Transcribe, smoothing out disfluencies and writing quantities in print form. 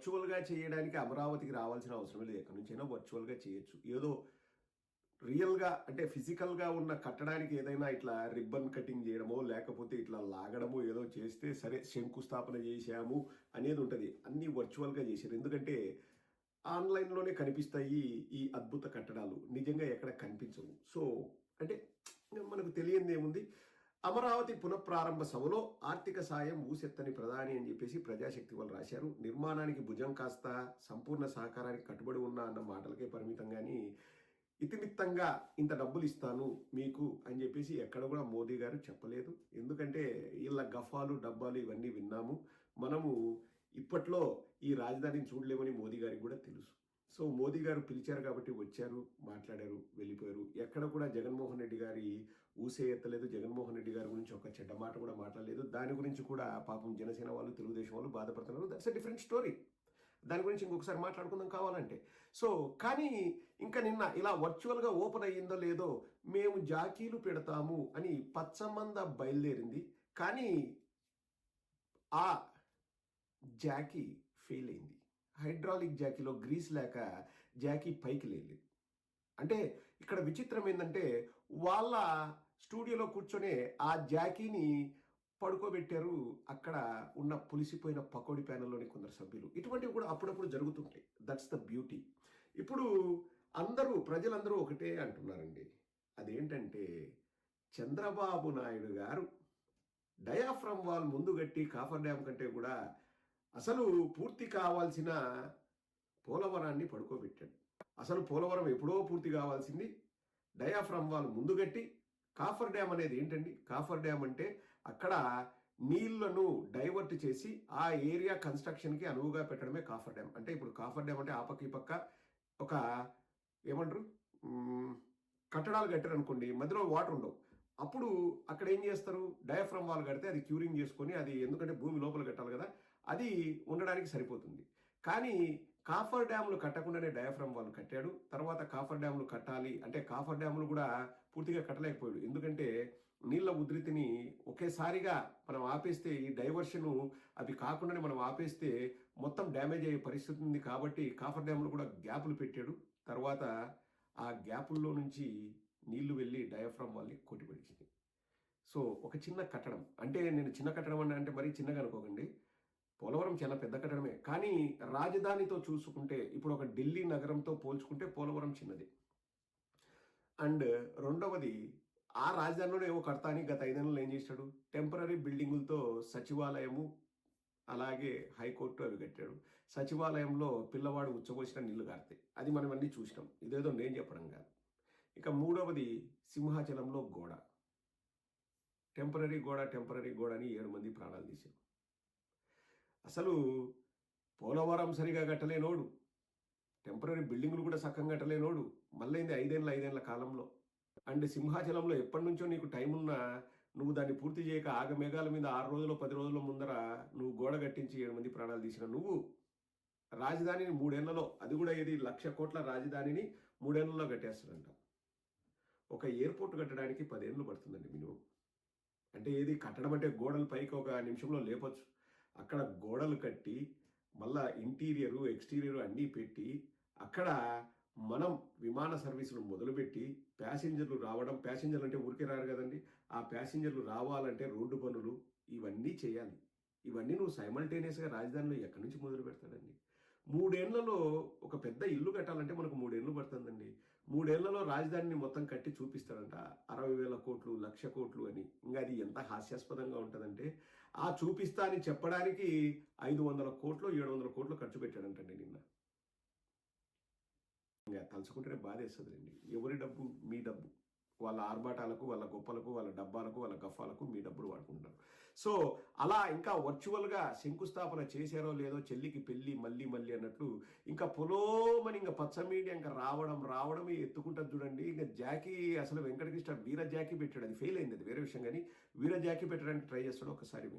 వర్చువల్‌గా చేయడానికి అమరావతికి రావాల్సిన అవసరం లేదు. ఎక్కడి నుంచైనా వర్చువల్‌గా చేయొచ్చు. ఏదో రియల్‌గా అంటే ఫిజికల్‌గా ఉన్న కట్టడానికి ఏదైనా ఇట్లా రిబ్బన్ కటింగ్ చేయడమో, లేకపోతే ఇట్లా లాగడమో ఏదో చేస్తే సరే శంకుస్థాపన చేశాము అనేది ఉంటది. అన్నీ వర్చువల్‌గా చేశారు. ఎందుకంటే ఆన్‌లైన్‌లోనే కనిపిస్తాయి ఈ అద్భుత కట్టడాలు. నిజంగా ఎక్కడ కనిపించవు. సో, అంటే మనకు తెలియందేముంది. అమరావతి పునఃప్రారంభ సభలో ఆర్థిక సాయం ఊసెత్తని ప్రధాని అని చెప్పేసి ప్రజాశక్తి వాళ్ళు రాశారు. నిర్మాణానికి భుజం కాస్త సంపూర్ణ సహకారానికి కట్టుబడి ఉన్నా అన్న మాటలకే పరిమితం గాని ఇతిమిత్తంగా ఇంత డబ్బులు ఇస్తాను మీకు అని చెప్పేసి ఎక్కడ కూడా మోదీ గారు చెప్పలేదు. ఎందుకంటే వీళ్ళ గఫాలు డబ్బాలు ఇవన్నీ విన్నాము. మనము ఇప్పట్లో ఈ రాజధానిని చూడలేమని మోదీ గారికి కూడా తెలుసు. సో మోదీ గారు పిలిచారు కాబట్టి వచ్చారు, మాట్లాడారు, వెళ్ళిపోయారు. ఎక్కడ కూడా జగన్మోహన్ రెడ్డి గారి ఊసే ఎత్తలేదు. జగన్మోహన్ రెడ్డి గారి గురించి ఒక చెడ్డ మాట కూడా మాట్లాడలేదు. దాని గురించి కూడా పాపం జనసేన వాళ్ళు, తెలుగుదేశం వాళ్ళు బాధపడుతున్నారు. That's a different story. దాని గురించి ఇంకొకసారి మాట్లాడుకుందాం కావాలంటే. సో కానీ ఇంకా నిన్న ఇలా వర్చువల్గా ఓపెన్ అయ్యిందో లేదో మేము జాకీలు పెడతాము అని పచ్చమంద బయలుదేరింది. కానీ ఆ జాకీ ఫెయిల్ అయింది. హైడ్రాలిక్ జాకీలో గ్రీస్ లేక జాకీ పైకి లేదు. అంటే ఇక్కడ విచిత్రం ఏంటంటే వాళ్ళ స్టూడియోలో కూర్చొనే ఆ జాకీని పడుకోబెట్టారు అక్కడ ఉన్న పులిసిపోయిన పకోడీ ప్యానెల్లోని కొందరు సభ్యులు. ఇటువంటివి కూడా అప్పుడప్పుడు జరుగుతుంటాయి. That's the beauty. ఇప్పుడు ప్రజలందరూ ఒకటే అంటున్నారండి. అదేంటంటే చంద్రబాబు నాయుడు గారు డయాఫ్రమ్ వాల్ ముందు గట్టి కాఫర్ డ్యామ్ కంటే కూడా అసలు పూర్తి కావాల్సిన పోలవరాన్ని పడుకోబెట్టాడు. అసలు పోలవరం ఎప్పుడో పూర్తి కావాల్సింది డయాఫ్రమ్ వాల్ ముందు గట్టి కాఫర్ డ్యామ్ అనేది ఏంటండి? కాఫర్ డ్యామ్ అంటే అక్కడ నీళ్లను డైవర్ట్ చేసి ఆ ఏరియా కన్స్ట్రక్షన్కి అనువుగా పెట్టడమే కాఫర్ డ్యామ్. అంటే ఇప్పుడు కాఫర్ డ్యామ్ అంటే ఆ పక్క ఈ పక్క ఒక ఏమంటారు కట్టడాలు కట్టారు అనుకోండి, మధ్యలో వాటర్ ఉండవు. అప్పుడు అక్కడ ఏం చేస్తారు? డయాఫ్రమ్ వాల్ కడితే అది క్యూరింగ్ చేసుకొని, అది ఎందుకంటే భూమి లోపల కట్టాలి కదా, అది ఉండడానికి సరిపోతుంది. కానీ కాఫర్ డ్యాములు కట్టకుండానే డయాఫ్రమ్ వాల్ కట్టాడు. తర్వాత కాఫర్ డ్యాములు కట్టాలి అంటే కాఫర్ డ్యాములు కూడా పూర్తిగా కట్టలేకపోయాడు. ఎందుకంటే నీళ్ళ ఉధృతిని ఒకేసారిగా మనం ఆపేస్తే ఈ డైవర్షను అవి కాకుండానే మనం ఆపేస్తే మొత్తం డ్యామేజ్ అయ్యే పరిస్థితి ఉంది. కాబట్టి కాఫర్ డ్యాములు కూడా గ్యాపులు పెట్టాడు. తర్వాత ఆ గ్యాపుల్లో నుంచి నీళ్లు వెళ్ళి డయాఫ్రమ్ వాళ్ళని కొట్టిపడేసింది. సో ఒక చిన్న కట్టడం అంటే, నేను చిన్న కట్టడం అంటే మరీ చిన్నగా అనుకోకండి, పోలవరం చాలా పెద్ద కట్టడమే. కానీ రాజధానితో చూసుకుంటే ఇప్పుడు ఒక ఢిల్లీ నగరంతో పోల్చుకుంటే పోలవరం చిన్నది. అండ్ రెండవది ఆ రాజధానిలోనే ఏవో కడతా అని గత 5 ఏళ్ళలో ఏం చేశాడు? టెంపరీ బిల్డింగులతో సచివాలయము అలాగే హైకోర్టు అవి కట్టాడు. సచివాలయంలో పిల్లవాడు ఉచ్చబోసిన నీళ్లు కారుతాయి. అది మనం అన్నీ చూసినాం. ఇదేదో నేను చెప్పడం కాదు. ఇక మూడవది సింహాచలంలో గోడ, టెంపరీ గోడ అని 7 మంది ప్రాణాలు తీశారు. అసలు పోలవరం సరిగా కట్టలేనోడు, టెంపరీ బిల్డింగులు కూడా సక్కగా కట్టలేనోడు మళ్ళీ 5 ఏళ్ల కాలంలో. అండ్ సింహాచలంలో ఎప్పటి నుంచో నీకు టైం ఉన్నా నువ్వు దాన్ని పూర్తి చేయక ఆగమేఘాల మీద 6 రోజులు 10 రోజుల ముందర నువ్వు గోడ కట్టించి 7 మంది ప్రాణాలు తీసిన నువ్వు రాజధానిని 3 ఏళ్లలో, అది కూడా ఇది 1,00,000 కోట్ల రాజధానిని 3 ఏళ్లలో కట్టేస్తాడంట. ఒక ఎయిర్పోర్ట్ కట్టడానికి 10 ఏళ్ళు పడుతుందండి మినిమం. అంటే ఏది కట్టడం అంటే గోడలు పైకి ఒక నిమిషంలో లేపొచ్చు. అక్కడ గోడలు కట్టి మళ్ళా ఇంటీరియరు ఎక్స్టీరియరు అన్నీ పెట్టి అక్కడ మనం విమాన సర్వీసులు మొదలుపెట్టి ప్యాసింజర్లు అంటే ఊరికే రారు కదండి. ఆ ప్యాసింజర్లు రావాలంటే రోడ్డు పనులు ఇవన్నీ చేయాలి. ఇవన్నీ నువ్వు సైమల్టేనియస్గా రాజధానిలో ఎక్కడి నుంచి మొదలు పెడతాడండి? 3 ఏళ్లలో ఒక పెద్ద ఇల్లు కట్టాలంటే మనకు 3 ఏళ్ళు పడుతుందండి. 3 ఏళ్లలో రాజధానిని మొత్తం కట్టి చూపిస్తాడంట 60,000 కోట్లు 1,00,000 కోట్లు అని. ఇంకా అది ఎంత హాస్యాస్పదంగా ఉంటుందంటే, ఆ చూపిస్తా అని చెప్పడానికి 500 కోట్లు 700 కోట్లు ఖర్చు పెట్టాడంటండి నిన్న. ఇంకా తలుచుకుంటేనే బాధేస్తుందండి. ఎవరి డబ్బు? మీ డబ్బు. వాళ్ళ ఆర్భాటాలకు, వాళ్ళ గొప్పలకు, వాళ్ళ డబ్బాలకు, వాళ్ళ గఫాలకు మీ డబ్బులు వాడుకుంటారు. సో అలా ఇంకా వర్చువల్గా శంకుస్థాపన చేశారో లేదో, చెల్లికి పెళ్ళి మళ్ళీ అన్నట్లు ఇంకా పొలోమని ఇంకా పచ్చ మీడియా ఇంకా రావడమే ఎత్తుకుంటుంది చూడండి. ఇంకా జాకీ అసలు వెంకటకృష్ణ వీర జాకీ పెట్టాడు. అది ఫెయిల్ అయింది, అది వేరే విషయం. కానీ వీర జాకీ పెట్టడానికి ట్రై చేస్తాడు ఒకసారి.